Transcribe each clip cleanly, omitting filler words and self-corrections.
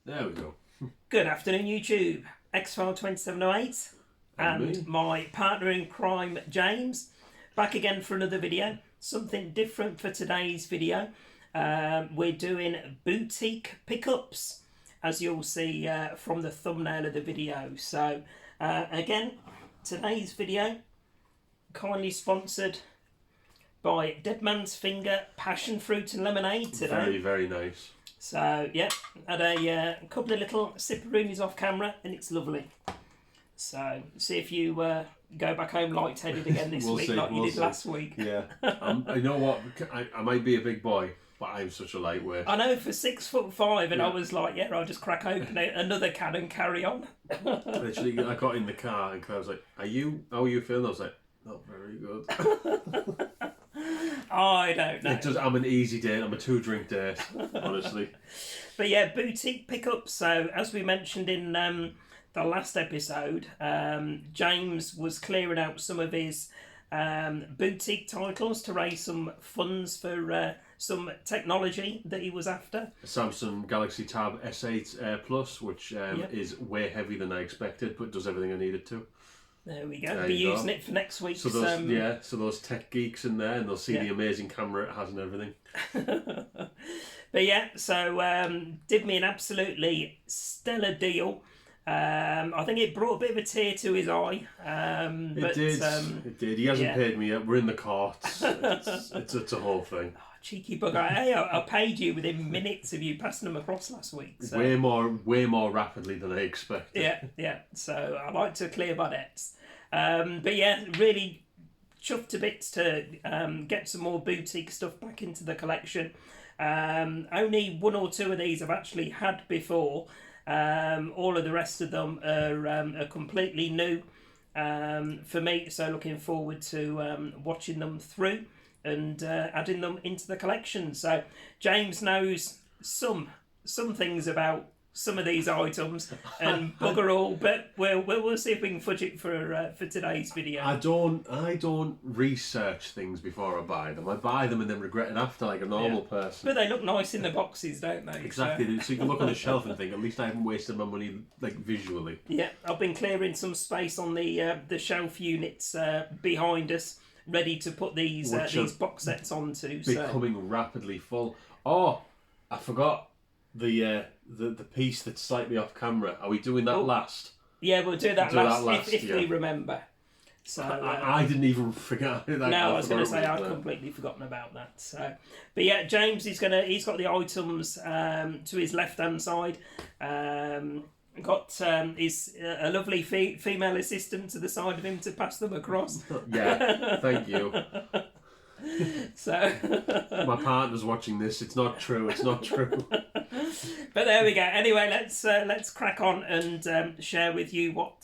There we go. Good afternoon, YouTube. Xfile 2708 and my partner in crime, James, back again for another video. Something different for today's video. We're doing boutique pickups, as you'll see from the thumbnail of the video. So, again, today's video kindly sponsored by Dead Man's Finger Passion Fruit and Lemonade today. Very, very nice. So, yeah, had a couple of little sipperoonies off camera, and it's lovely. So, see if you go back home light-headed again this week, like you did last week. Yeah. You know what? I might be a big boy, but I'm such a lightweight. I know, for 6'5", and I was like, yeah, I'll just crack open another can and carry on. Literally, I got in the car, and Claire was like, how are you feeling? I was like, not very good. I don't know. I'm an easy date. I'm a 2-drink date, honestly. But yeah, boutique pickups. So as we mentioned in the last episode, James was clearing out some of his boutique titles to raise some funds for some technology that he was after. Samsung Galaxy Tab S8 Plus, which is way heavier than I expected, but does everything I needed to. There we go. Be using it for next week's. So those tech geeks in there, and they'll see the amazing camera it has and everything. But yeah, so did me an absolutely stellar deal. I think it brought a bit of a tear to his eye. It did. He hasn't paid me yet. We're in the courts. It's a whole thing. Oh, cheeky bugger! Hey, I paid you within minutes of you passing them across last week. So. Way more rapidly than I expected. Yeah. So I like to clear my debts. But yeah, really chuffed to bits to get some more boutique stuff back into the collection. Only one or two of these I've actually had before. All of the rest of them are completely new for me. So looking forward to watching them through and adding them into the collection. So James knows some things about some of these items and bugger all, but we'll see if we can fudge it for today's video. I don't research things before I buy them. I buy them and then regret it after, like a normal person. But they look nice in the boxes, don't they? Exactly. So you can look on the shelf and think, at least I haven't wasted my money, like, visually. Yeah, I've been clearing some space on the shelf units behind us, ready to put these box sets onto. Becoming rapidly full. Oh, I forgot the piece that's slightly off camera. Are we doing that last? Yeah, we'll do that last if we remember. So I didn't even forget that. No, I was going to say I'd completely forgotten about that. So, but yeah, James he's got the items to his left hand side. Got his a lovely female assistant to the side of him to pass them across. Yeah, thank you. So my partner's watching this. It's not true. But there we go. Anyway, let's crack on and share with you what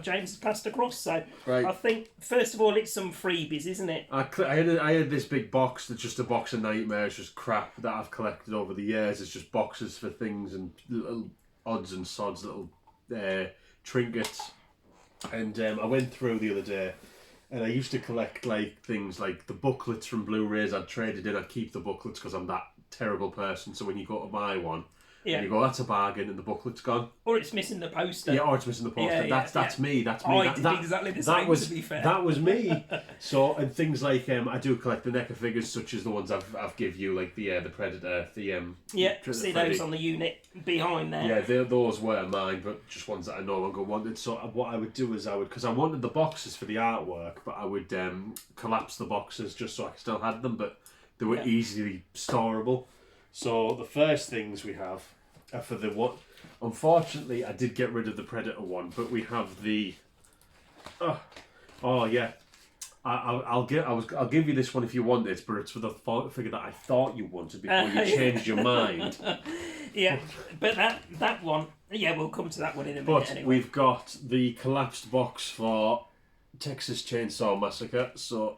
James has passed across. So right. I think first of all it's some freebies, isn't it? I had this big box that's just a box of nightmares, just crap that I've collected over the years. It's just boxes for things and little odds and sods, little trinkets. And I went through the other day. And I used to collect like things like the booklets from Blu-rays I'd traded in. I'd keep the booklets because I'm that terrible person. So when you go to buy one, and you go, that's a bargain, and the booklet's gone. Or it's missing the poster. Yeah, or it's missing the poster. That's me. That's me. I did exactly the same, to be fair. That was me. So, and things like, I do collect the NECA figures, such as the ones I've give you, like the Predator, see those on the unit behind there. Yeah, those were mine, but just ones that I no longer wanted. So what I would do is because I wanted the boxes for the artwork, but I would collapse the boxes just so I still had them, but they were easily storable. So the first things we have are for the what. Unfortunately, I did get rid of the Predator one, but we have the. Oh yeah, I'll give you this one if you want it, but it's for the figure that I thought you wanted before you changed your mind. Yeah, but that one, we'll come to that one in a minute. But anyway. We've got the collapsed box for Texas Chainsaw Massacre. So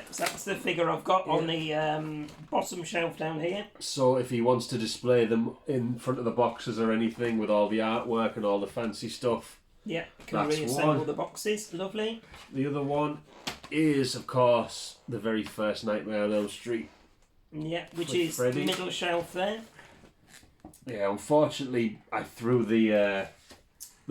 that's the figure I've got on the bottom shelf down here. So if he wants to display them in front of the boxes or anything with all the artwork and all the fancy stuff, can reassemble the boxes. Lovely. The other one is, of course, the very first Nightmare on Elm Street. Yeah, which is Freddy. Middle shelf there. Yeah, unfortunately, I threw the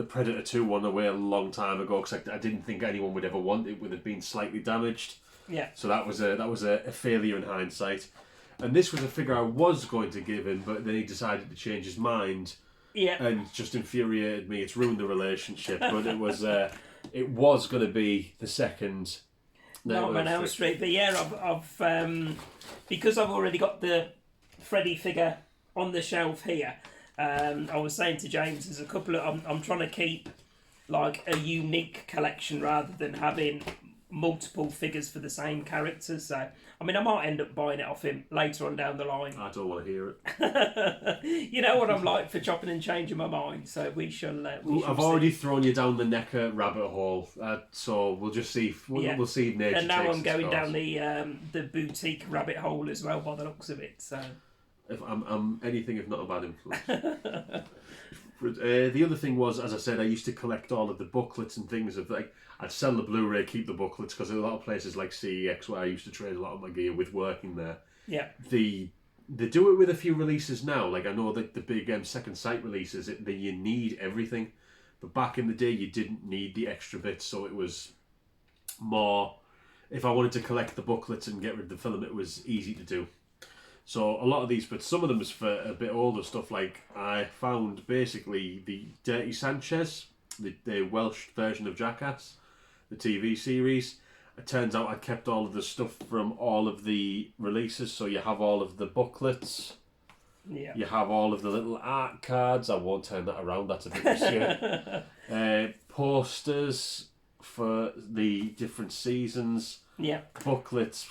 Predator 2 one away a long time ago because I didn't think anyone would ever want it. Would have been slightly damaged. Yeah. So that was a failure in hindsight. And this was a figure I was going to give him, but then he decided to change his mind. Yeah. And just infuriated me. It's ruined the relationship. But it was going to be the second. Nightmare on Elm Street. But yeah, I've because I've already got the Freddy figure on the shelf here. I was saying to James, there's a couple of. I'm trying to keep like a unique collection rather than having multiple figures for the same characters. So I mean, I might end up buying it off him later on down the line. I don't want to hear it. You know what I'm like for chopping and changing my mind. So we shall. I've already thrown you down the Necker rabbit hole, so we'll just see. We'll see if nature. And now takes I'm going its down course. the boutique rabbit hole as well by the looks of it. So. If I'm anything if not a bad influence. The other thing was, as I said, I used to collect all of the booklets and things of like I'd sell the Blu-ray, keep the booklets because a lot of places like CEX where I used to trade a lot of my gear with working there. Yeah. They do it with a few releases now. Like I know that the big Second Sight releases, that you need everything, but back in the day you didn't need the extra bits, so it was more. If I wanted to collect the booklets and get rid of the film, it was easy to do. So a lot of these, but some of them is for a bit older stuff. Like I found basically the Dirty Sanchez, the Welsh version of Jackass, the TV series. It turns out I kept all of the stuff from all of the releases. So you have all of the booklets. Yeah. You have all of the little art cards. I won't turn that around. That's a bit risky. Posters for the different seasons. Yeah. Booklets,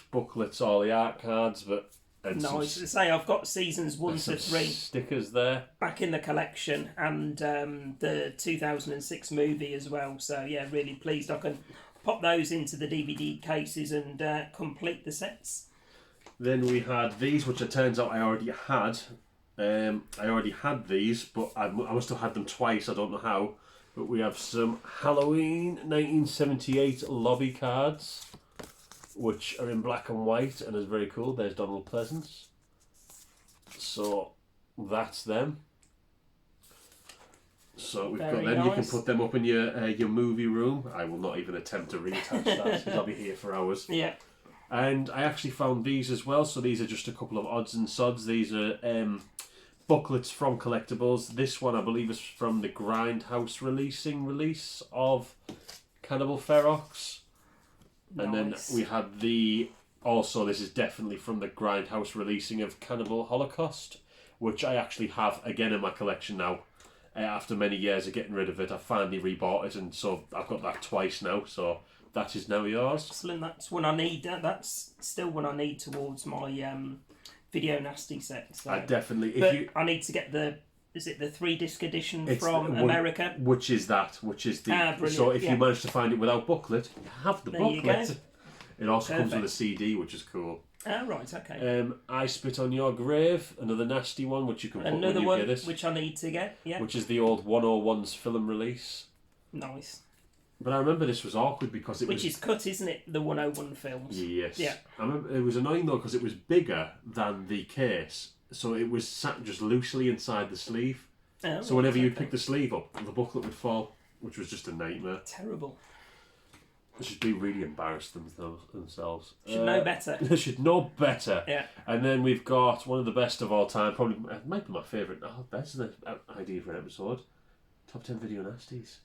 all the art cards, but. Nice. To say I've got seasons 1 to 3 stickers there back in the collection, and the 2006 movie as well. So yeah, really pleased I can pop those into the DVD cases and complete the sets. Then we had these, which it turns out I already had. I already had these, but I must have had them twice. I don't know how. But we have some Halloween 1978 lobby cards, which are in black and white and is very cool. There's Donald Pleasance. So that's them. So we've got them. Nice. You can put them up in your movie room. I will not even attempt to reattach that because I'll be here for hours. Yeah. And I actually found these as well. So these are just a couple of odds and sods. These are booklets from Collectibles. This one I believe is from the Grindhouse release of Cannibal Ferox. And then we had this is definitely from the Grindhouse releasing of Cannibal Holocaust, which I actually have again in my collection now. After many years of getting rid of it, I finally rebought it, and so I've got that twice now, so that is now yours. Excellent, that's one I need. That's still one I need towards my Video Nasty set. So. I definitely... I need to get the 3-disc edition from America? Which is the... so if you manage to find it without booklet, you have the booklet. It also comes with a CD, which is cool. Ah, right, okay. I Spit on Your Grave, another nasty one, which you can put when you get it. Which I need to get, yeah. Which is the old 101's film release. Nice. But I remember this was awkward because Which is cut, isn't it? The 101 films. Yes. Yeah. I remember it was annoying though because it was bigger than the case. So it was sat just loosely inside the sleeve. Oh, so whenever you'd pick the sleeve up, the booklet would fall, which was just a nightmare. Terrible. They should be really embarrassed themselves. Should know better. They should know better. Yeah. And then we've got one of the best of all time, probably it might be my favourite. Oh, that's an idea for an episode. Top 10 Video Nasties.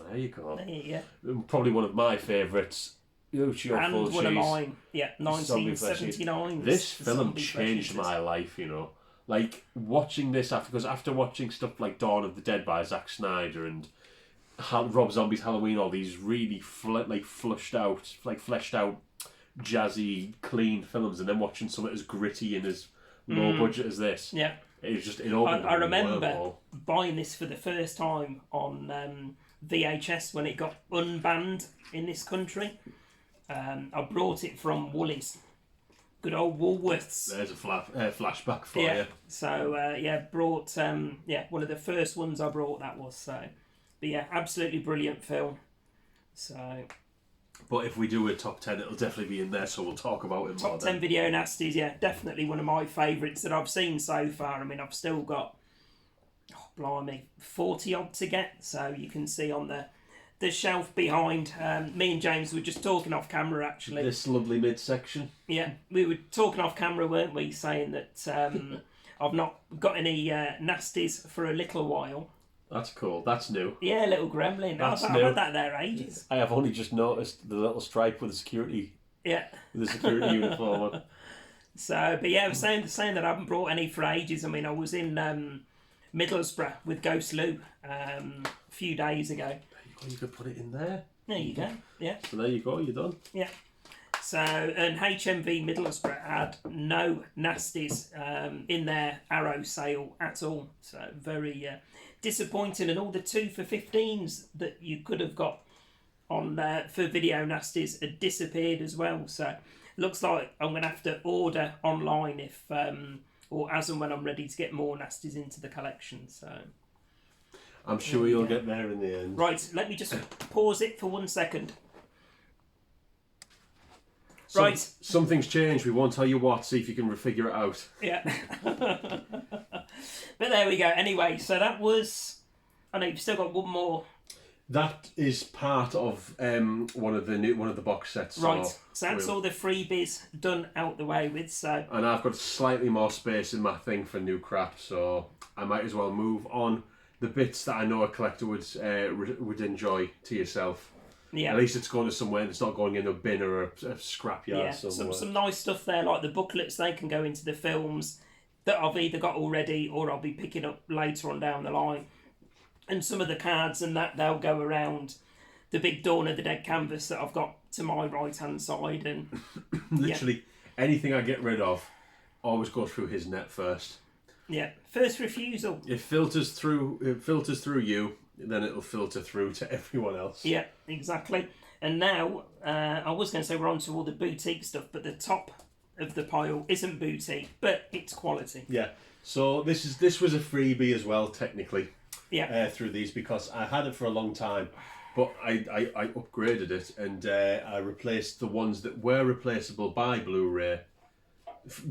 There you go. Yeah. Probably one of my favourites. And one of mine. Yeah, 1979. This film changed my life, you know. Like, watching this because after watching stuff like Dawn of the Dead by Zack Snyder and Rob Zombie's Halloween, all these really fleshed out, jazzy, clean films, and then watching something as gritty and as low budget as this. Yeah. It opened I remember buying this for the first time on VHS when it got unbanned in this country. I brought it from Woolies. Good old Woolworths. There's a flashback for you. So, brought... one of the first ones I brought that was. So, but yeah, absolutely brilliant film. So, But if we do a top 10, it'll definitely be in there, so we'll talk about it more. Top 10 video nasties, yeah, definitely one of my favourites that I've seen so far. I mean, I've still got, oh, blimey, 40 odd to get, so you can see on the shelf behind. Me and James were just talking off camera, actually. This lovely midsection. Yeah, we were talking off camera, weren't we, saying that I've not got any nasties for a little while. That's cool. That's new. Yeah, little gremlin. That's I've new. had that there ages. I have only just noticed the little stripe with the security Yeah. uniform on. So, but yeah, I was saying that I haven't brought any for ages. I mean, I was in Middlesbrough with Ghost Lou a few days ago. You could put it in there. There you go. Yeah. So there you go. You're done. Yeah. So, and HMV Middlesbrough had no nasties in their Arrow sale at all. So very disappointing, and all the 2 for 15s that you could have got on for video nasties had disappeared as well. So looks like I'm going to have to order online if or as and when I'm ready to get more nasties into the collection. So I'm sure you'll get there in the end. Right, let me just pause it for 1 second. Something's changed. We won't tell you what. See if you can figure it out. Yeah. But there we go. Anyway, so that was... I know you've still got one more. That is part of one of the box sets. Right. So that's all the freebies done out the way with. So. And I've got slightly more space in my thing for new crap, so I might as well move on the bits that I know a collector would enjoy to yourself. Yeah. At least it's going to somewhere and it's not going in a bin or a scrapyard. Yeah, somewhere. some nice stuff there, like the booklets. They can go into the films that I've either got already or I'll be picking up later on down the line. And some of the cards and that, they'll go around the big Dawn of the Dead canvas that I've got to my right hand side. And literally anything I get rid of always goes through his net first. Yeah, first refusal. It filters through you, then it'll filter through to everyone else. Yeah, exactly. And now, I was going to say we're on to all the boutique stuff, but the top of the pile isn't boutique, but it's quality. Yeah. So this was a freebie as well, technically. Yeah. Through these, because I had it for a long time, but I upgraded it and I replaced the ones that were replaceable by Blu-ray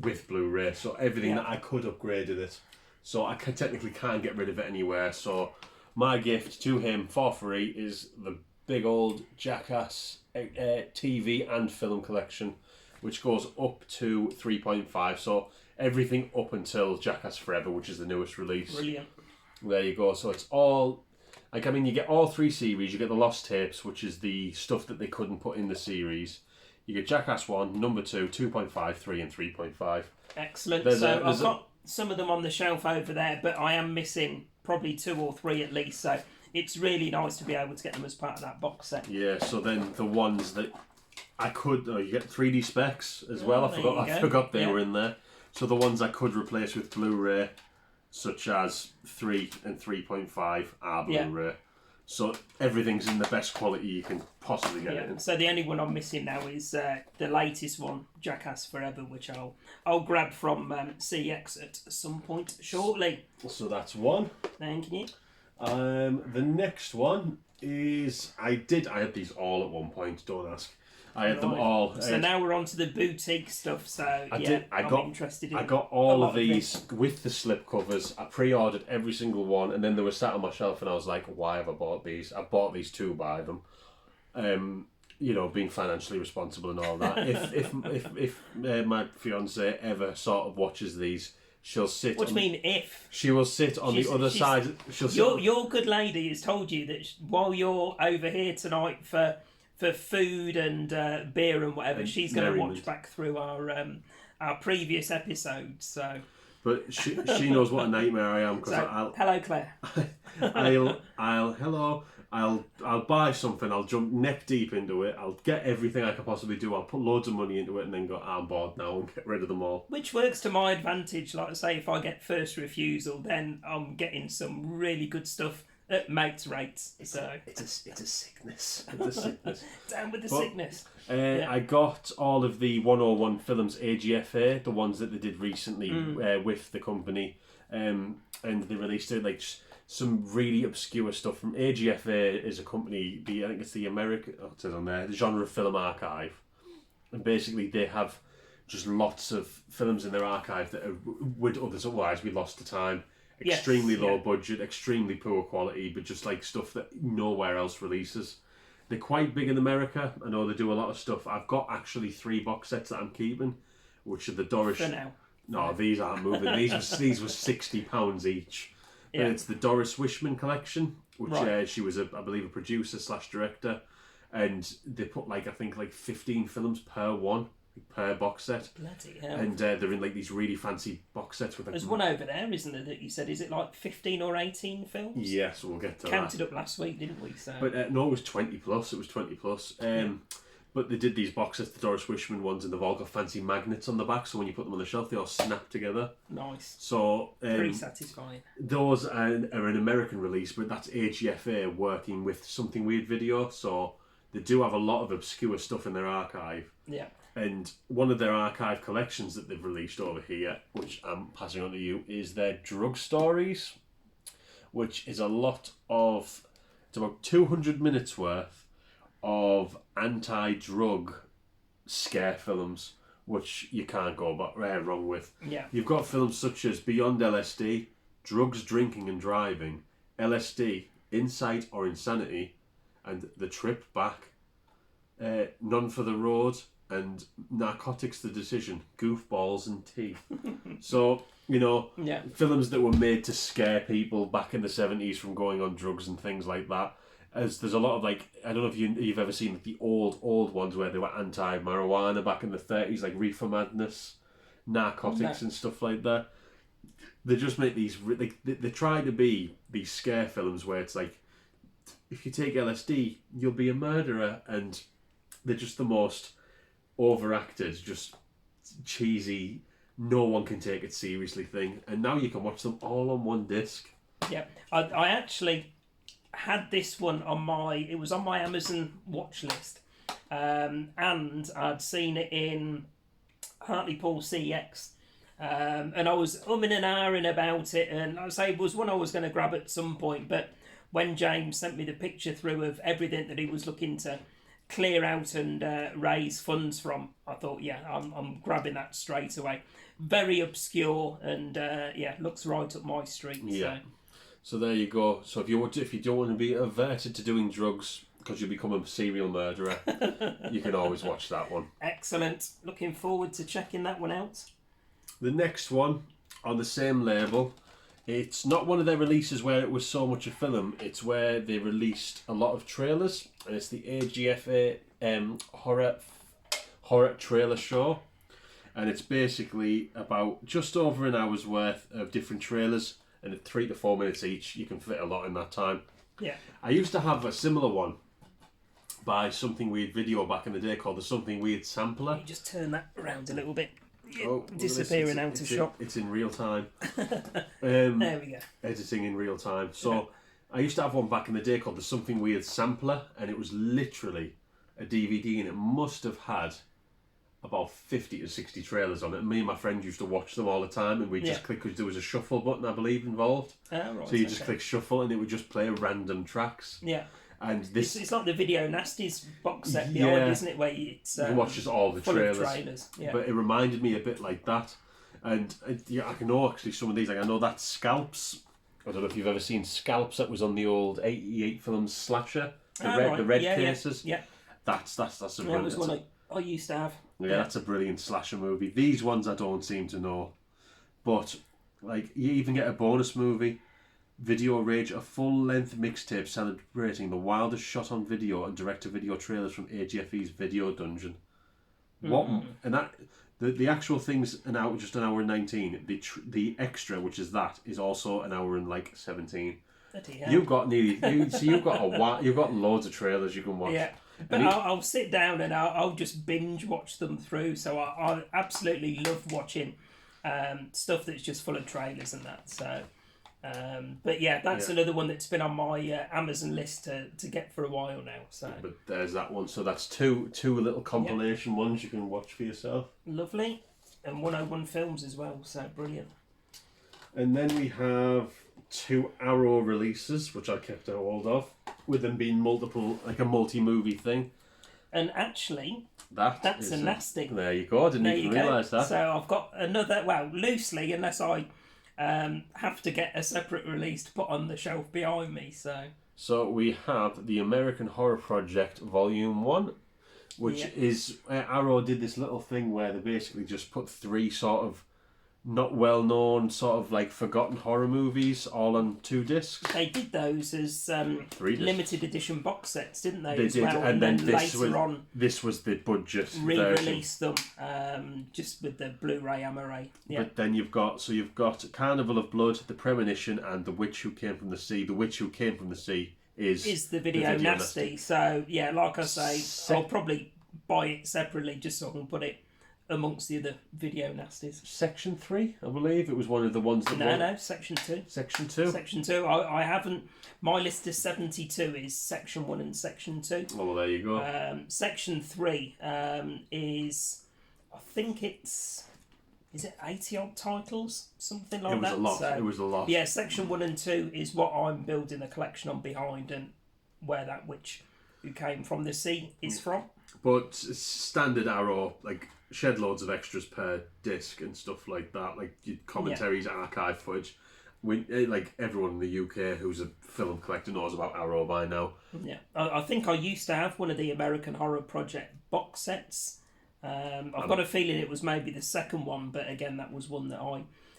with Blu-ray. So everything that I could upgraded it. So I technically can't get rid of it anywhere. So my gift to him for free is the big old Jackass TV and film collection, which goes up to 3.5. So everything up until Jackass Forever, which is the newest release. Brilliant. There you go. So it's all, like, I mean, you get all 3 series. You get the Lost Tapes, which is the stuff that they couldn't put in the series. You get Jackass 1, number 2, 2.5, 3 and 3.5. Excellent. I've got some of them on the shelf over there, but I am missing probably 2 or 3 at least. So it's really nice to be able to get them as part of that box set. Yeah, so then the ones that I could, you get 3D specs as well. I forgot they were in there. So the ones I could replace with Blu-ray, such as 3 and 3.5 are Blu-ray. Yeah. So everything's in the best quality you can possibly get it in. So the only one I'm missing now is the latest one, Jackass Forever, which I'll grab from CX at some point shortly. So that's one. Thank you. The next one is I had these all at one point. Don't ask. I had them all. So now we're on to the boutique stuff. So I'm interested in. I got all of these with the slip covers. I pre-ordered every single one, and then they were sat on my shelf, and I was like, "Why have I bought these? I bought these to buy them." Being financially responsible and all that. if my fiance ever sort of watches these, she'll sit. What do you mean if? She will sit on the other side. Your good lady has told you that while you're over here tonight for food and beer and whatever, she's going to watch back through our previous episodes. So, but she knows what a nightmare I am. Hello, Claire. I'll buy something. I'll jump neck deep into it. I'll get everything I can possibly do. I'll put loads of money into it and then go, I'm bored now and get rid of them all. Which works to my advantage. Like I say, if I get first refusal, then I'm getting some really good stuff at mates rates. It's a sickness. It's a sickness. Down with the sickness. I got all of the 101 Films AGFA, the ones that they did recently with the company, and they released it like some really obscure stuff from AGFA. Is a company, I think it's the American, oh, it says on there, the Genre Film Archive, and basically they have just lots of films in their archive that would otherwise be lost to time. Extremely low budget, extremely poor quality, but just like stuff that nowhere else releases. They're quite big in America. I know they do a lot of stuff. I've got actually 3 box sets that I'm keeping, which are the Doris. For now. No, these aren't moving. These were £60 each. Yeah. But it's the Doris Wishman collection, which she was, I believe, a producer / director, and they put I think 15 films per one. Per box set. Bloody hell. And they're in these really fancy box sets with There's one over there, isn't there, that you said, is it 15 or 18 films? Yes, we'll get to Counted up last week, didn't we? So. But no, it was 20 plus. It was 20 plus. But they did these box sets, the Doris Wishman ones, and they've all got fancy magnets on the back, so when you put them on the shelf, they all snap together. Nice. So pretty satisfying. Those are an American release, but that's AGFA working with Something Weird Video, so they do have a lot of obscure stuff in their archive. Yeah. And one of their archive collections that they've released over here, which I'm passing on to you, is their drug stories, which is a lot of, it's about 200 minutes worth of anti-drug scare films, which you can't go wrong with. Yeah. You've got films such as Beyond LSD, Drugs, Drinking and Driving, LSD, Insight or Insanity, and The Trip Back, None for the Road, and Narcotics the Decision, Goofballs and Teeth. So, films that were made to scare people back in the 70s from going on drugs and things like that. As there's a lot of I don't know if you've ever seen the old ones where they were anti-marijuana back in the 30s, like Reefer Madness, Narcotics and stuff like that. They just make these, they try to be these scare films where it's if you take LSD, you'll be a murderer, and they're just the most overacted, just cheesy, no one can take it seriously thing, and now you can watch them all on one disc. Yeah, I actually had this one on my Amazon watch list, and I'd seen it in Hartlepool CX, and I was umming and ahhing about it, and I say it was one I was going to grab at some point, but when James sent me the picture through of everything that he was looking to clear out and raise funds from, I thought, I'm grabbing that straight away. Very obscure, and looks right up my street. Yeah. So there you go. So if you don't want to be averted to doing drugs because you become a serial murderer, you can always watch that one. Excellent. Looking forward to checking that one out. The next one on the same label. It's not one of their releases where it was so much a film. It's where they released a lot of trailers, and it's the AGFA horror trailer show, and it's basically about just over an hour's worth of different trailers, and at 3 to 4 minutes each. You can fit a lot in that time. Yeah. I used to have a similar one by Something Weird Video back in the day called the Something Weird Sampler. You just turn that around a little bit. Disappearing out of shot. It's in real time. There we go. Editing in real time. So I used to have one back in the day called the Something Weird Sampler, and it was literally a DVD, and it must have had about 50 to 60 trailers on it. And me and my friend used to watch them all the time, and we just click, because there was a shuffle button, I believe, involved. Right, so you just click shuffle, and it would just play random tracks. Yeah. And this, it's like the Video Nasties box set behind, isn't it? Where you can watch just all the trailers. Yeah. But it reminded me a bit like that. And I can know actually some of these. I know that Scalps. I don't know if you've ever seen Scalps. That was on the old 88 Films slasher. The red cases. Yeah. That's a brilliant. That was one I used to have. Yeah, that's a brilliant slasher movie. These ones I don't seem to know, but you even get a bonus movie. Video Rage, a full-length mixtape celebrating the wildest shot on video and direct-to-video trailers from AGFE's Video Dungeon. What and that the actual thing's just an hour and 19. The extra, which is also an hour and 17. You've got you've got loads of trailers you can watch. Yeah, but I'll sit down and I'll just binge watch them through. So I absolutely love watching stuff that's just full of trailers and that. So. But that's another one that's been on my Amazon list to get for a while now. So, but there's that one. So that's two little compilation ones you can watch for yourself. Lovely, and 101 Films as well. So brilliant. And then we have 2 Arrow releases, which I kept a hold of, with them being multiple, like a multi-movie thing. And actually, That's a nasty. There you go. I didn't even realise that. So I've got another, well, loosely, unless I have to get a separate release to put on the shelf behind me. So we have the American Horror Project Volume 1, which is... Arrow did this little thing where they basically just put 3 sort of not well-known, sort of like forgotten horror movies all on 2 discs. They did those as 3 discs. limited edition box sets, didn't they? They as did, well? and then later on, this was the budget version. re-released them just with the Blu-ray Amaray. Yeah. But then you've got Carnival of Blood, The Premonition, and The Witch Who Came from the Sea. The Witch Who Came from the Sea is the video nasty. So yeah, like I say, I'll probably buy it separately just so I can put it amongst the other video nasties. Section 3, I believe. It was one of the ones that... No, Section 2. Section 2? Section 2. I haven't... My list of 72 is Section 1 and Section 2. Oh, well, there you go. Section 3 is... I think it's... Is it 80-odd titles? Something like that? It was a lot. Yeah, Section 1 and 2 is what I'm building a collection on behind, and where that Witch Who Came from the Sea is from. But standard Arrow, like... shed loads of extras per disc and stuff like that, like commentaries, archive footage. Like everyone in the UK who's a film collector knows about Arrow by now. Yeah, I think I used to have one of the American Horror Project box sets. I've got a feeling it was maybe the second one, but again, that was one that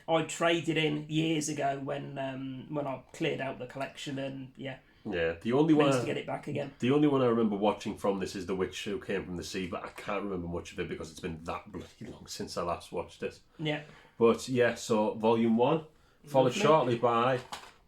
I traded in years ago when I cleared out the collection, and yeah. Yeah, the only one to get it back again. The only one I remember watching from this is The Witch Who Came from the Sea, but I can't remember much of it because it's been that bloody long since I last watched it. Yeah. But yeah, so Volume 1, followed shortly by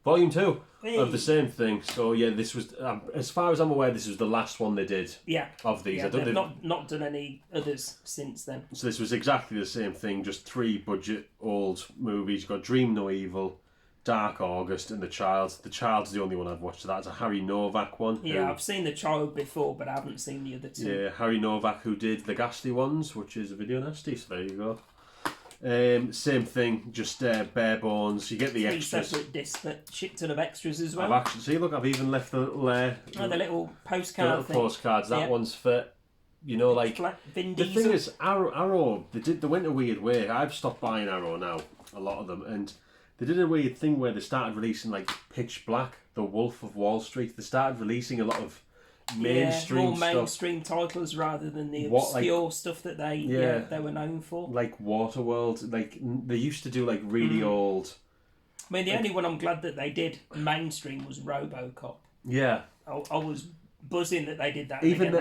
Volume 2 of the same thing. So yeah, this was, as far as I'm aware, this was the last one they did of these. Yeah, they've not done any others since then. So this was exactly the same thing, just 3 budget old movies. You've got Dream No Evil, Dark August, and The Child. The Child's the only one I've watched. That's a Harry Novak one. Yeah, I've seen The Child before, but I haven't seen the other 2. Yeah, Harry Novak, who did The Ghastly Ones, which is a video nasty, so there you go. Same thing, just bare bones. You get the 3 extras. separate discs, but shit ton of extras as well. I've even left the little... the little postcard thing. Postcards. That one's for... You know, like... Vin the Diesel. thing is, Arrow, they went a weird way. I've stopped buying Arrow now, a lot of them, and... They did a weird thing where they started releasing like Pitch Black, The Wolf of Wall Street. They started releasing a lot of mainstream more mainstream titles rather than the obscure stuff that they were known for. Like Waterworld, like they used to do like really old. I mean, the only one I'm glad that they did mainstream was RoboCop. Yeah, I was buzzing that they did that. Even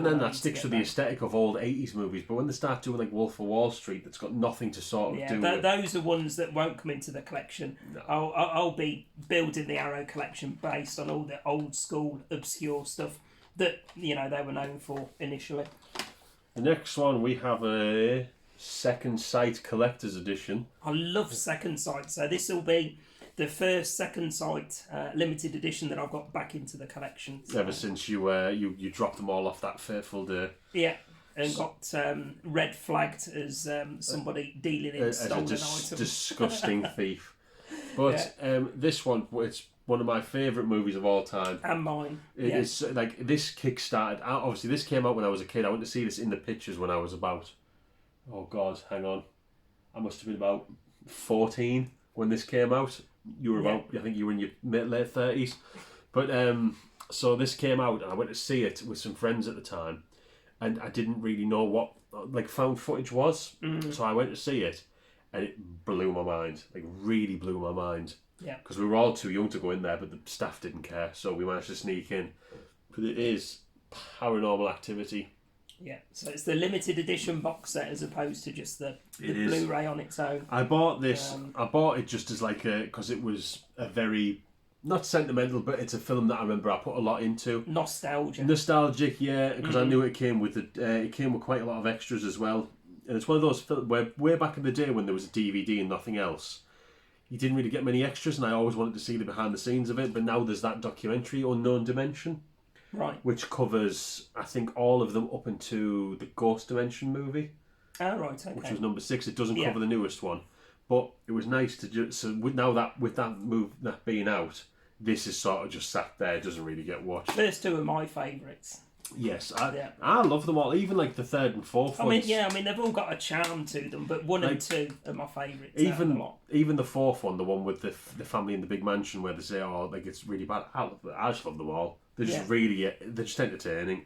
then, that sticks with the aesthetic of old 80s movies. But when they start doing like Wolf of Wall Street, that's got nothing to sort of do with... those are ones that won't come into the collection. No. I'll be building the Arrow collection based on all the old school obscure stuff that they were known for initially. The next one, we have a Second Sight Collector's Edition. I love Second Sight, so this will be the first Second Sight limited edition that I've got back into the collection. So. Ever since you dropped them all off that fateful day. Yeah, and got red flagged as somebody dealing in stolen items. Disgusting thief. But this one, it's one of my favourite movies of all time. And mine. It's like, this kick-started... Obviously, this came out when I was a kid. I went to see this in the pictures when I was about... Oh, God, hang on. I must have been about 14 when this came out. You were about, I think you were in your late 30s. But, so this came out and I went to see it with some friends at the time. And I didn't really know what, like, found footage was. So I went to see it and it blew my mind. Like, really blew my mind. Yeah. Because we were all too young to go in there, but the staff didn't care. So we managed to sneak in. But it is Paranormal Activity. Yeah, so it's the limited edition box set as opposed to just the Blu-ray on its own. I bought this. I bought it just as like because it was a very, not sentimental, but it's a film that I remember I put a lot into. Nostalgic, yeah, because I knew it came with it came with quite a lot of extras as well. And it's one of those films where way back in the day when there was a DVD and nothing else, you didn't really get many extras, and I always wanted to see the behind the scenes of it. But now there's that documentary, Unknown Dimension. Right. Which covers, I think, all of them up into the Ghost Dimension movie. Oh, right, okay. Which was number 6. It doesn't cover the newest one. But it was nice to just now that with that being out, this is sort of just sat there, doesn't really get watched. First two are my favourites. Yes, Yeah. I love them all. Even like the third and fourth I mean, ones. yeah, I mean they've all got a charm to them, but one and Like, two are my favourites. Even the fourth one, the one with the family in the big mansion where they say, "Oh, like it's really bad." I just love them all. They're just they're just entertaining.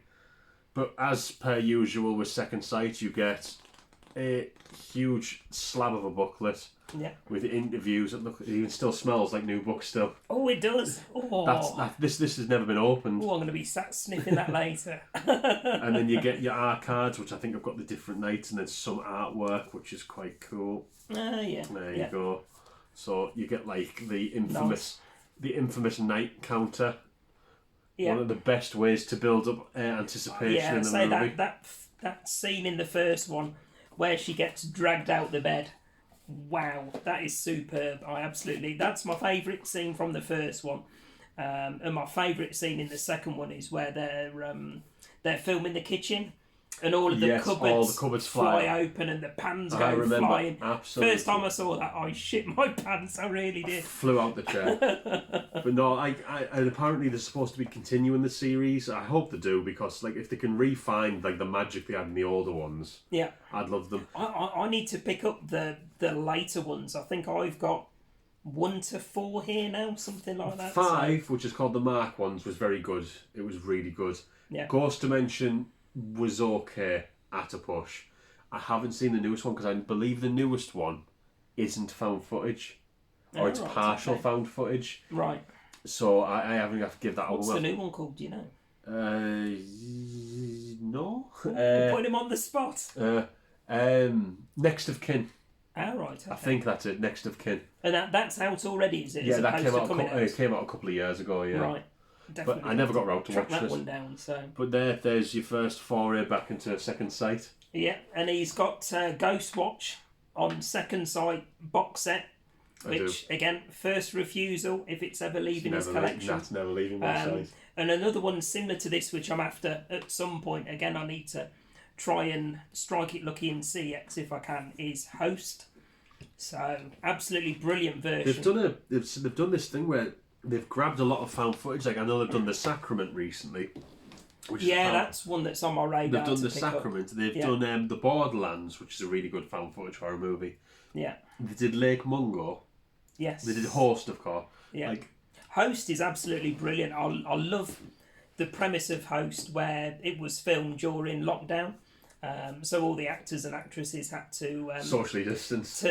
But as per usual with Second Sight, you get a huge slab of a booklet Yeah. with interviews. It even still smells like new books still. Oh, it does. Oh, This has never been opened. oh, I'm going to be sat sniffing that later. And then you get your art cards, which I think have got the different nights, and then some artwork, which is quite cool. Yeah. There you go. So you get like the infamous night counter. Yeah. One of the best ways to build up anticipation in the movie. That scene in the first one where she gets dragged out the bed. Wow, that is superb. That's my favourite scene from the first one. And my favourite scene in the second one is where they're filming the kitchen and all of the cupboards fly open and the pans go flying. Absolutely. First time I saw that, I shit my pants. I really did. Flew out the chair. But no, and apparently they're supposed to be continuing the series. I hope they do, because like if they can refine like the magic they had in the older ones, Yeah, I'd love them. I need to pick up the later ones. I think I've got 1 to 4 here now, something like that. 5, which is called the Mark ones, was very good. It was really good. Yeah. Ghost Dimension was okay at a push. I haven't seen the newest one because I believe the newest one isn't found footage, or it's partial found footage. Right. So I haven't got to give that. What's the new one called? Do you know? No. Put him on the spot. Next of Kin. Ah, right. Okay. I think that's it. Next of Kin. And that's out already, is it? Yeah, As that opposed came to out. coming out? It came out a couple of years ago. Yeah. Right. Definitely. But I never got round to track watch that this. one down. So. But there's your first foray back into Second Sight. Yeah, and he's got Ghost Watch on Second Sight box set, which again, first refusal if it's ever leaving his collection. That's never leaving my side. And another one similar to this, which I'm after at some point. Again, I need to try and strike it lucky in CX if I can. Is Host. So absolutely brilliant version. They've done this thing where they've grabbed a lot of found footage. Like I know they've done The Sacrament recently. That's one that's on my radar. They've done The Sacrament. They've done The Borderlands, which is a really good found footage horror movie. Yeah. They did Lake Mungo. Yes. They did Host, of course. Yeah. Like, Host is absolutely brilliant. I love the premise of Host, where it was filmed during lockdown. So all the actors and actresses had to socially distanced.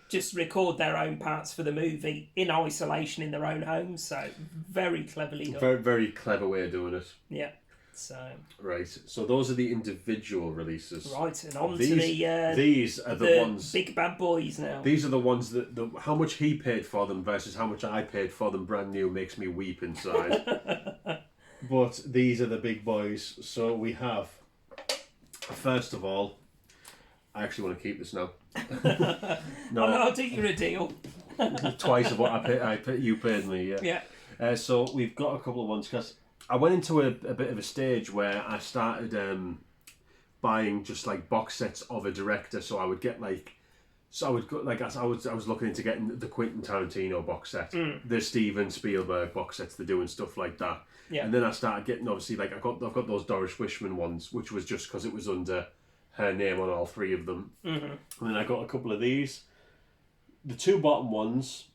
Just record their own parts for the movie in isolation in their own homes. So very cleverly done. Very, very clever way of doing it. Yeah. So right. So those are the individual releases. Right, and on these, to the these are the ones. Big bad boys now. These are the ones that how much he paid for them versus how much I paid for them brand new makes me weep inside. But these are the big boys. So we have. First of all, I actually want to keep this now. No, I'll do you a deal. Twice of what you paid me. Yeah. So we've got a couple of ones because I went into a bit of a stage where I started buying just like box sets of a director. So I would get like, I was looking into getting the Quentin Tarantino box set, the Steven Spielberg box sets. They're doing stuff like that. Yeah. And then I started getting, obviously, like I've got those Doris Wishman ones, which was just because it was under her name on all 3 of them. Mm-hmm. And then I got a couple of these. The 2 bottom ones,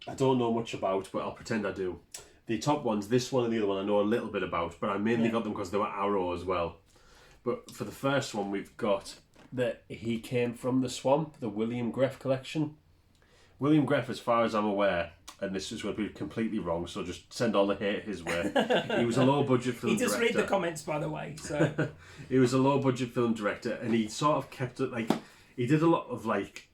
I don't know much about, but I'll pretend I do. The top ones, this one and the other one, I know a little bit about, but I mainly got them because they were Arrow as well. But for the first one, we've got that He Came From the Swamp, the William Greff collection. William Greff, as far as I'm aware, and this is going to be completely wrong, so just send all the hate his way. He was a low-budget film director. He does read the comments, by the way. So he was a low-budget film director, and he sort of kept it like he did a lot of like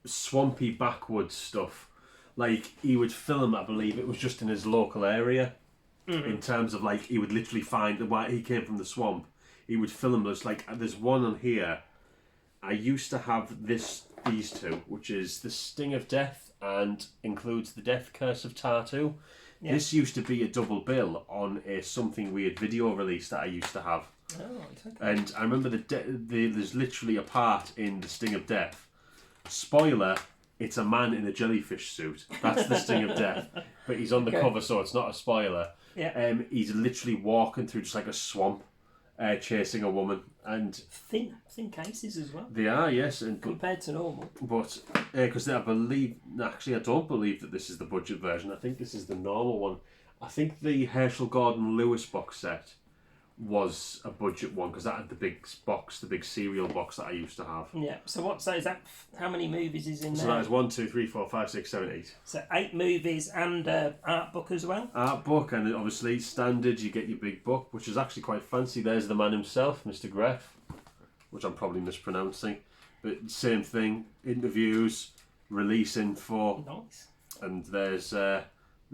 swampy backwoods stuff. Like he would film, I believe it was just in his local area. In terms of like he would literally find why he came from the swamp. He would film those like there's one on here. I used to have these 2, which is The Sting of Death and includes The Death Curse of Tartu. Yeah. This used to be a double bill on a Something Weird video release that I used to have. Oh, okay. And I remember there's literally a part in The Sting of Death Spoiler: it's a man in a jellyfish suit. That's the Sting of Death. But he's on the cover, so it's not a spoiler. Yeah. He's literally walking through just like a swamp, chasing a woman, and Thin cases as well, they are, yes, and compared to normal. but because I don't believe that this is the budget version. I think this is the normal one. I think the Herschel Gordon Lewis box set was a budget one because that had the big box, the big cereal box that I used to have. Yeah. So is that? How many movies is in there? So that is 1, 2, 3, 4, 5, 6, 7, 8. So 8 movies and art book as well. Art book, and obviously standard. You get your big book, which is actually quite fancy. There's the man himself, Mr. Greff, which I'm probably mispronouncing, but same thing. Interviews, release info, Nice. and there's the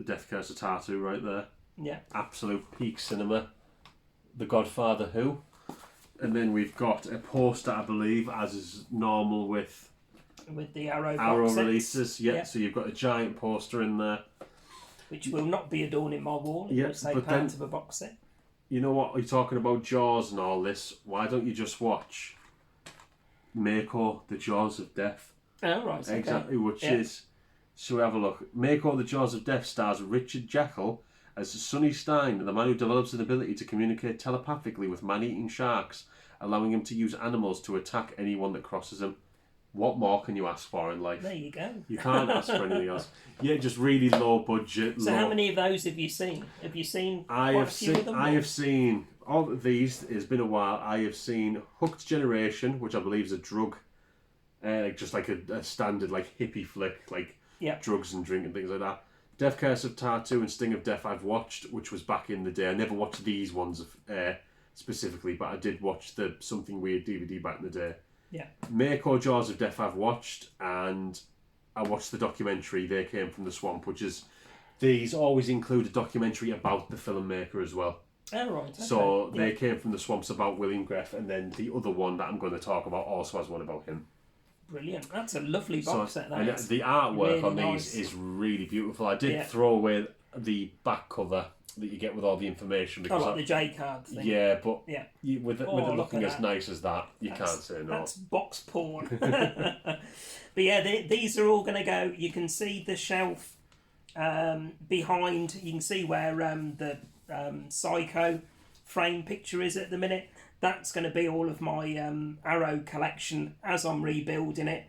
Death Curse of Tartu right there. Yeah. Absolute peak cinema. The Godfather Who. And then we've got a poster, I believe, as is normal with the Arrow Arrow box sets. releases. Yeah, so you've got a giant poster in there. Which will not be adorning my wall. It Yeah, will say but part then- of a box set. You know what? You're talking about Jaws and all this. Why don't you just watch Mako, The Jaws of Death? Oh, right. Okay. Exactly, which Yeah. is... So we have a look. Mako, The Jaws of Death stars Richard Jekyll as Sonny Stein, the man who develops an ability to communicate telepathically with man-eating sharks, allowing him to use animals to attack anyone that crosses him. What more can you ask for in life? There you go. You can't ask for anything else. Yeah, just really low budget. So low... how many of those have you seen? Have you seen I quite have a few of them? I have seen all of these. It's been a while. I have seen Hooked Generation, which I believe is a drug, just like a standard like hippie flick, like Yeah. drugs and drink and things like that. Death Curse of Tartu and Sting of Death I've watched, which was back in the day. I never watched these ones specifically, but I did watch the Something Weird DVD back in the day. Yeah. Mako Jaws of Death I've watched, and I watched the documentary They Came from the Swamp, which is... These always include a documentary about the filmmaker as well. Oh, right. Okay. So Yeah. They Came from the Swamps about William Greff, and then the other one that I'm going to talk about also has one about him. Brilliant. That's a lovely box set. That And is. the artwork Really on nice. these is really beautiful. I did Yeah. throw away the back cover that you get with all the information Oh, because like the J card thing. yeah, but Yeah. with it Oh, look looking at as that. nice as that, you can't say no. That's box porn. But yeah, these are all going to go. You can see the shelf behind. You can see where the Psycho frame picture is at the minute. That's going to be all of my Arrow collection as I'm rebuilding it.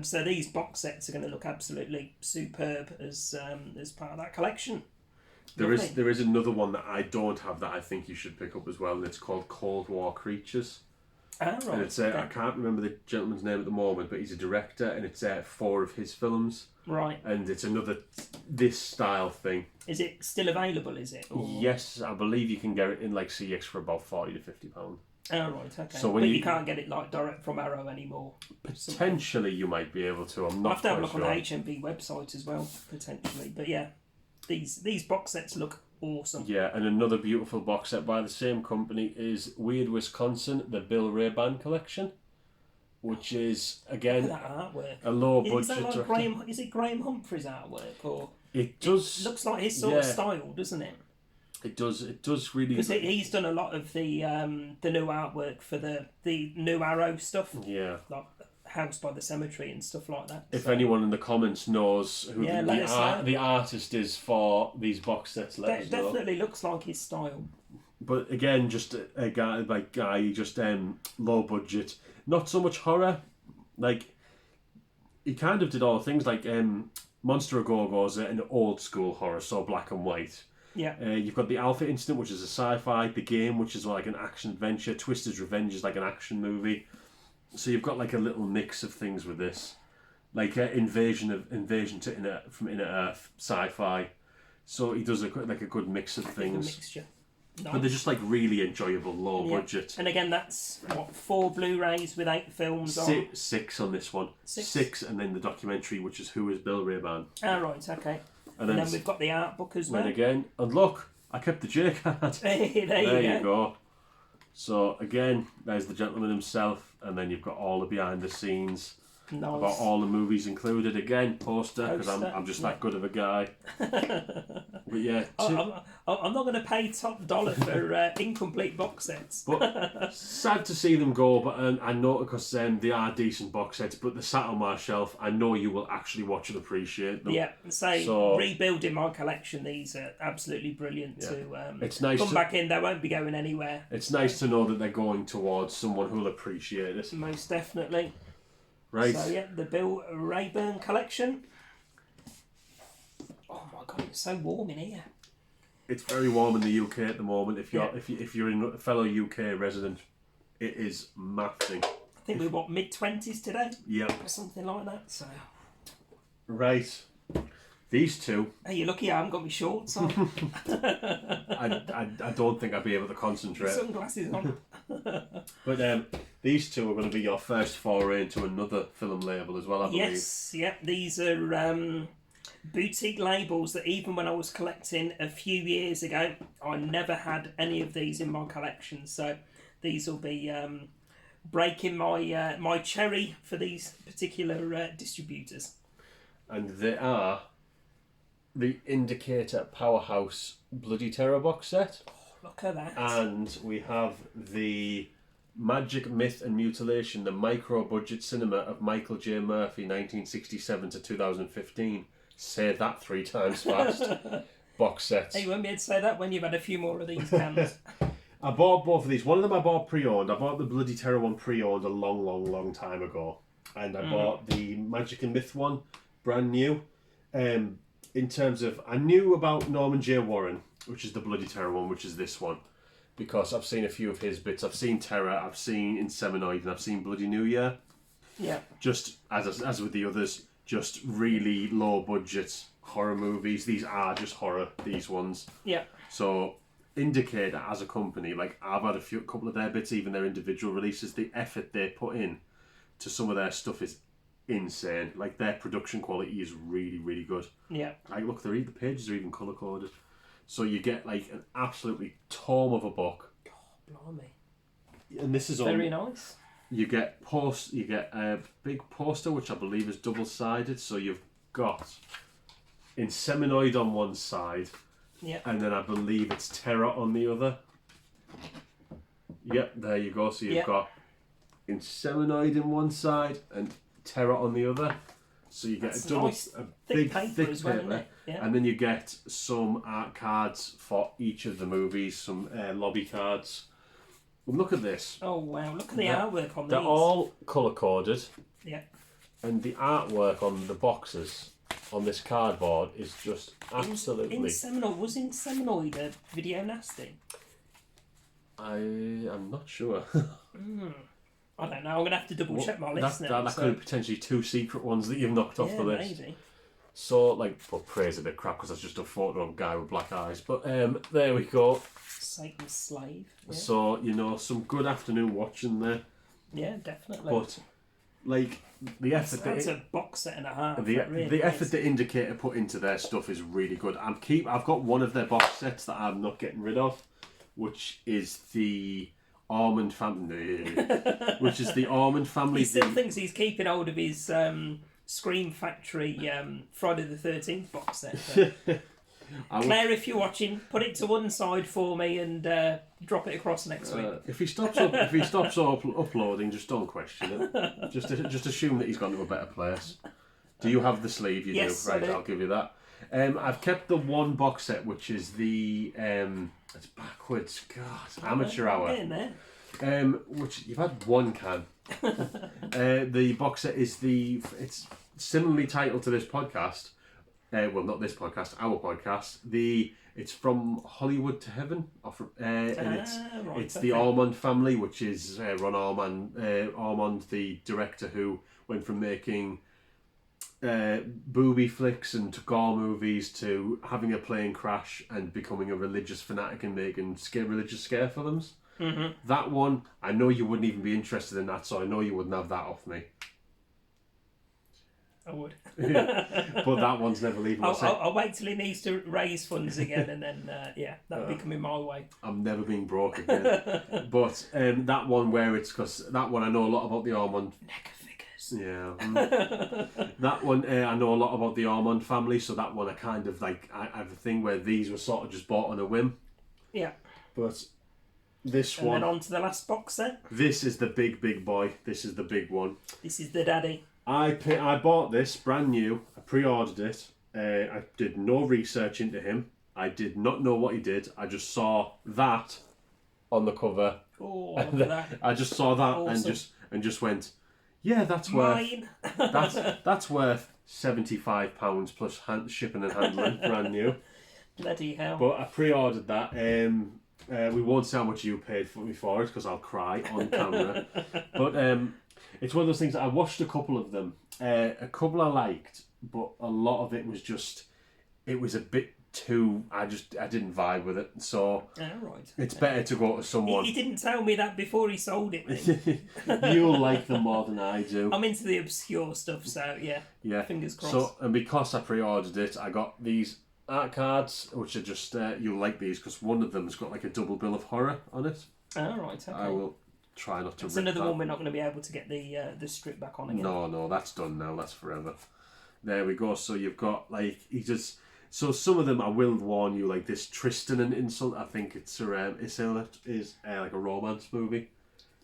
So these box sets are going to look absolutely superb as part of that collection. There Lovely. is another one that I don't have that I think you should pick up as well, and it's called Cold War Creatures. Ah, right. And it's I can't remember the gentleman's name at the moment, but he's a director, and it's 4 of his films, Right. and it's another this style thing. Is it still available? Is it? Or... Yes, I believe you can get it in like CX for about £40 to £50. Oh, right. Okay. So when but you- you can't get it like direct from Arrow anymore. Potentially, you might be able to. I'm I'll not have to have a quite look sure. on the HMV website as well, potentially. But yeah, these box sets look awesome. Yeah, and another beautiful box set by the same company is Weird Wisconsin, the Bill Ray Band collection, which is Look at again that artwork. a low Is budget. that like Graham? Is it Graham Humphrey's artwork, or It does. looks like his sort of yeah. style, doesn't it? It does. It does really. Because he's done a lot of the new artwork for the new Arrow stuff, Yeah. like House by the Cemetery and stuff like that. If So- anyone in the comments knows who Yeah, let us know. the artist is for these box sets, let us know. definitely looks like his style. But again, just a guy, just low budget, not so much horror. Like he kind of did all the things like Monster of Go-Go's an old school horror, so black and white. Yeah. You've got the Alpha Incident, which is a sci-fi. The Game, which is like an action adventure. Twisted Revenge is like an action movie. So you've got like a little mix of things with this, like invasion from Inner Earth, sci-fi. So he does a good mix of Bit of a things, mixture. but they're just like really enjoyable, low Yeah. budget. And again, that's what 4 Blu-rays with 8 films on. Six on this one. Six. Six, and then the documentary, which is Who is Bill Rayban, Ah, right, okay. and And then we've got the art book as well. then again, and look, I kept the J card. Hey, there There you you go. go. So again, there's the gentleman himself, and then you've got all the behind the scenes. Nice. about all the movies included. Again, poster, because I'm just that good of a guy. But yeah, I'm not going to pay top dollar for incomplete box sets. but sad to see them go. But I know because they are decent box sets, but they're sat on my shelf. I know you will actually watch and appreciate them. Yeah, so rebuilding my collection, these are absolutely brilliant to it's nice come back in. They won't be going anywhere. It's nice to know that they're going towards someone who'll appreciate it. Most definitely. Right. So yeah, the Bill Rayburn collection. Oh my god, it's so warm in here. It's very warm in the UK at the moment. If you're a fellow UK resident, it is mafting. I think we're mid-20s today. Yeah. Or something like that. So. Right. These two. Hey, you're lucky I haven't got my shorts on. I don't think I'd be able to concentrate. Sunglasses on. But these two are going to be your first foray into another film label as well, I believe. Yes, yeah. These are boutique labels that even when I was collecting a few years ago, I never had any of these in my collection. So these will be breaking my my cherry for these particular distributors. And they are the Indicator Powerhouse Bloody Terror box set. Oh, look at that. And we have the Magic, Myth and Mutilation, the micro-budget cinema of Michael J. Murphy, 1967 to 2015. Say that 3 times fast. Box sets. Hey, you won't be able to say that when you've had a few more of these cans. I bought both of these. One of them I bought pre-owned. I bought the Bloody Terror one pre-owned a long time ago. And I bought the Magic and Myth one brand new. In terms of, I knew about Norman J. Warren, which is the Bloody Terror one, which is this one. Because I've seen a few of his bits. I've seen Terror, I've seen Inseminoid, and I've seen Bloody New Year. Yeah. Just as with the others, just really low budget horror movies. These are just horror, these ones. Yeah. So Indicator as a company, like I've had a couple of their bits, even their individual releases, the effort they put in to some of their stuff is insane. Like their production quality is really good. Yeah. Like look, the pages are even colour coded. So you get like an absolutely tome of a book. Oh, blimey. And this is very nice. You get a big poster which I believe is double sided. So you've got Inseminoid on one side, and then I believe it's Terror on the other. Yep, there you go. So you've got Inseminoid in one side and Terror on the other. So you get a big thick paper, and then you get some art cards for each of the movies, some lobby cards. Well, look at this. Oh wow! Look at the artwork on these. They're all colour coded. Yeah. And the artwork on the boxes on this cardboard is just absolutely. Inseminoid a video nasty? I am not sure. I don't know. I'm gonna have to double check my list now. That could be potentially 2 secret ones that you've knocked off the list. Maybe. So, praise a bit crap because that's just a photo of a guy with black eyes. But there we go. Satan's slave. Yeah. So some good afternoon watching there. Yeah, definitely. But the effort that's a box set and a half. The effort the Indicator put into their stuff is really good. I've got one of their box sets that I'm not getting rid of, which is the Almond Family. He still thinks he's keeping hold of his Scream Factory Friday the 13th box set. Claire, if you're watching, put it to one side for me and drop it across next week. If he stops uploading, just don't question it. Just assume that he's gone to a better place. Do you have the sleeve? You yes, do. Right, I do. I'll give you that. I've kept the one box set, which is the it's backwards. God, Amateur Hour. Get in there. Which you've had one can. The box set is it's similarly titled to this podcast. Well, not this podcast, our podcast. It's From Hollywood to Heaven, and it's the Ormond family, which is Ron Ormond, the director who went from making booby flicks and gore movies to having a plane crash and becoming a religious fanatic and making religious scare films. Mm-hmm. That one, I know you wouldn't even be interested in that, so I know you wouldn't have that off me. I would. But that one's never leaving. I'll wait till he needs to raise funds again, and then that'll be coming my way. I'm never being broke again. But that one because that one I know a lot about the Ormond. Yeah. That one, I know a lot about the Armand family, so that one I kind of like. I have a thing where these were sort of just bought on a whim. Yeah. But this And one. then on to the last box set. This is the big boy. This is the big one. This is the daddy. I bought this brand new. I pre-ordered it. I did no research into him. I did not know what he did. I just saw that on the cover. Oh, look at that. I just saw that Awesome. and just went, yeah, that's worth Mine. that's worth £75 plus shipping and handling, brand new. Bloody hell. But I pre-ordered that. We won't say how much you paid for me for it because I'll cry on camera. But it's one of those things that I watched a couple of them. A couple I liked, but a lot of it was just, it was a bit too. I didn't vibe with it. So right. it's better to go to someone. He didn't tell me that before he sold it. Then. You'll like them more than I do. I'm into the obscure stuff, so yeah. Yeah. Fingers crossed. So and because I pre-ordered it, I got these art cards, which are just you'll like these because one of them's got like a double bill of horror on it. Right. Okay. I will try not to. It's rip another that. one we're not going to be able to get the strip back on again. No, that's done now. That's forever. There we go. So you've got like he just. So some of them I will warn you, like this Tristan and Insult. I think it's like a romance movie.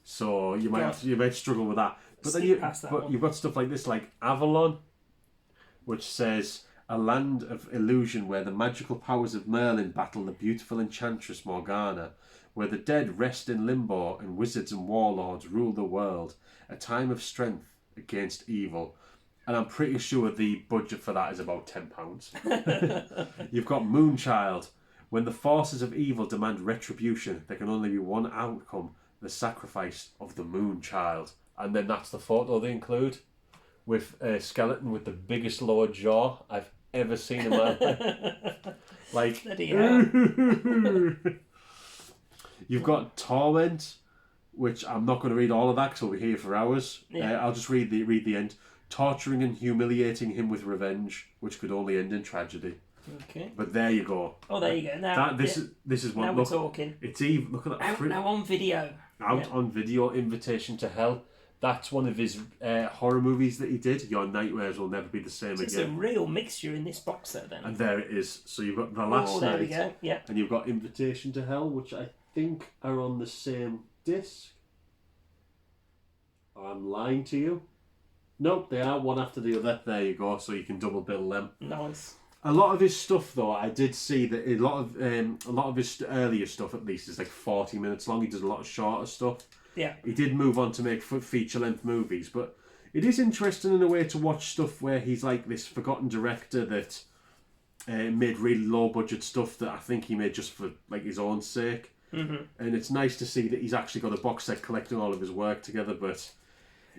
So you might struggle with that. But then you've got stuff like this, like Avalon, which says a land of illusion where the magical powers of Merlin battle the beautiful enchantress Morgana, where the dead rest in limbo and wizards and warlords rule the world. A time of strength against evil. And I'm pretty sure the budget for that is about £10. You've got Moonchild. When the forces of evil demand retribution, there can only be one outcome, the sacrifice of the Moonchild. And then that's the photo they include, with a skeleton with the biggest lower jaw I've ever seen in my life. Like, you've got Torment, which I'm not going to read all of that because we'll be here for hours. Yeah. I'll just read the end. Torturing and humiliating him with revenge, which could only end in tragedy. Okay. But there you go. Oh, there you go. Now This is what. now we're talking. It's even. Look at that. Now on video. On video. Invitation to Hell. That's one of his horror movies that he did. Your nightmares will never be the same It's again. a real mixture in this box set then. And there it is. So you've got The Last there Night. we go. Yeah. And you've got Invitation to Hell, which I think are on the same disc. I'm lying to you. Nope, they are one after the other. There you go. So you can double bill them. Nice. A lot of his stuff, though, I did see that a lot of his earlier stuff, at least, is like 40 minutes long. He does a lot of shorter stuff. Yeah. He did move on to make feature-length movies, but it is interesting in a way to watch stuff where he's like this forgotten director that made really low-budget stuff that I think he made just for like his own sake. Mm-hmm. And it's nice to see that he's actually got a box set collecting all of his work together, but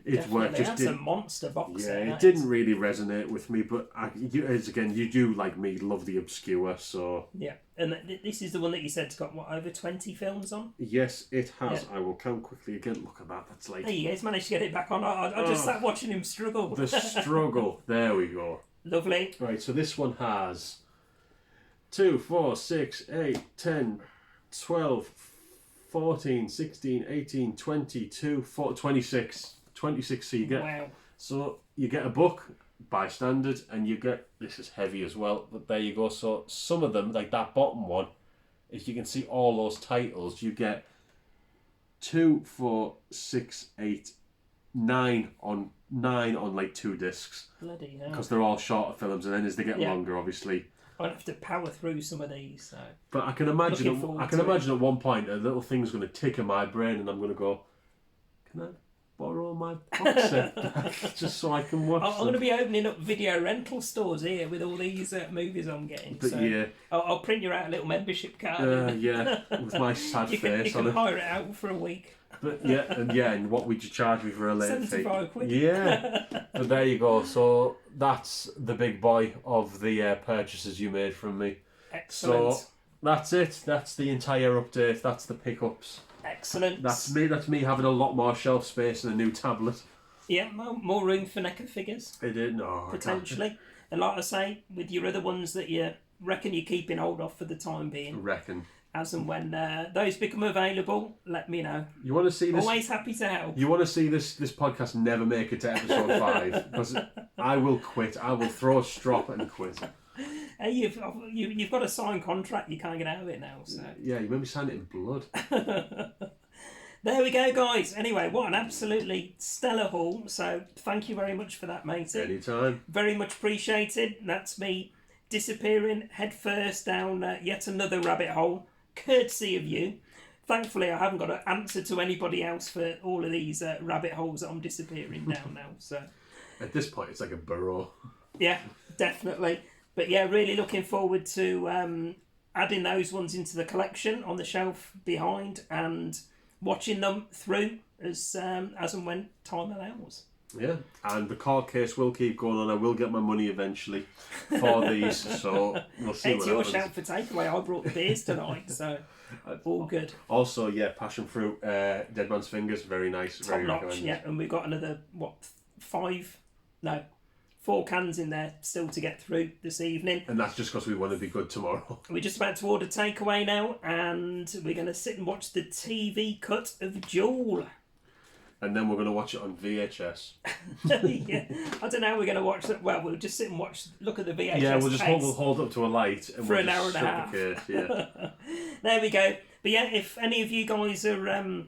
his work just That's a monster box set. it didn't really resonate with me, but you do, like me, love the obscure, so... Yeah, and this is the one that you said's got, what, over 20 films on? Yes, it has. Yeah. I will count quickly again. Look at that. That's like... There you go, he's managed to get it back on. I just sat watching him struggle. The struggle. There we go. Lovely. Right, so this one has 2, 4, 6, 8, 10, 12, 14, 16, 18, 22, 26. 26, so you get... Wow. So you get a book by standard, and you get... This is heavy as well, but there you go. So some of them, like that bottom one, if you can see all those titles, you get 2, 4, 6, 8, 9 on like 2 discs. Bloody hell. Because they're all shorter films, and then as they get Yeah. longer, obviously... I'll have to power through some of these. So. But I can imagine at one point a little thing's going to tick in my brain, and I'm going to go, can I borrow my box set back just so I can watch I'm them? going to be opening up video rental stores here with all these movies I'm getting. But so yeah. I'll print you out a little membership card. Yeah, with my sad you face can on it. hire it out for a week. But and what would you charge me for a late fee? 75 quid. Yeah. But there you go. So that's the big boy of the purchases you made from me. Excellent. So that's it. That's the entire update. That's the pickups. Excellent. That's me having a lot more shelf space and a new tablet. Yeah, more room for NECA figures. It did, no. Potentially. And like I say, with your other ones that you reckon you're keeping hold of for the time being, Reckon. as and when those become available, let me know. You want to see this? Always happy to help. You want to see this podcast never make it to episode 5? Because I will quit. I will throw a strop and quit. Hey, you've got a signed contract. You can't get out of it now. So Yeah, you made me sign it in blood. there we go, guys. Anyway, what an absolutely stellar haul. So thank you very much for that, matey. Anytime. Very much appreciated. That's me disappearing headfirst down yet another rabbit hole, courtesy of you. Thankfully, I haven't got an answer to anybody else for all of these rabbit holes that I'm disappearing down now. So At this point, it's like a burrow. yeah, definitely. But yeah, really looking forward to adding those ones into the collection on the shelf behind and watching them through as and when time allows. Yeah, and the court case will keep going on. I will get my money eventually for these, so we'll see It's what your happens. shout for takeaway. I brought the beers tonight, so all good. Also, yeah, passion fruit, Dead Man's Fingers, very nice, Top very notch, recommended. yeah. And we've got another, 4 cans in there still to get through this evening. And that's just because we want to be good tomorrow. We're just about to order takeaway now, and we're going to sit and watch the TV cut of Jewel. And then we're going to watch it on VHS. Yeah, I don't know how we're going to watch that. Well, we'll just sit and look at the VHS. Yeah, we'll just case. hold up to a light and For we'll an just hour and a shut half. the case, yeah. There we go. But yeah, if any of you guys are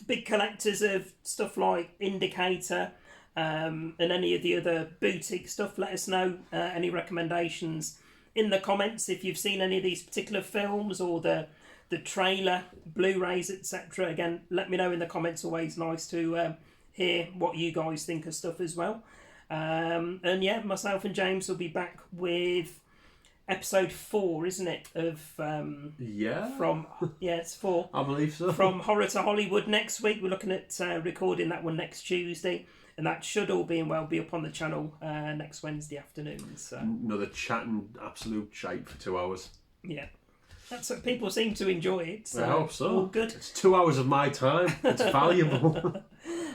big collectors of stuff like Indicator and any of the other boutique stuff, let us know any recommendations in the comments if you've seen any of these particular films or the trailer, Blu-rays, etc. Again, let me know in the comments. Always nice to hear what you guys think of stuff as well. And yeah, myself and James will be back with episode 4, isn't it? Of Yeah, it's 4. I believe so. From Horror to Hollywood next week. We're looking at recording that one next Tuesday, and that should, all being well, be up on the channel next Wednesday afternoon. So Another chatting absolute shite for 2 hours. yeah, that's what people seem to enjoy it. So I hope so. all good. It's 2 hours of my time. It's valuable.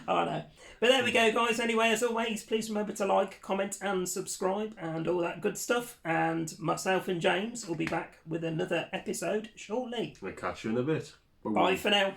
I know. But there we go, guys. Anyway, as always, please remember to like, comment, and subscribe, and all that good stuff. And myself and James will be back with another episode shortly. I'll catch you in a bit. Bye for now.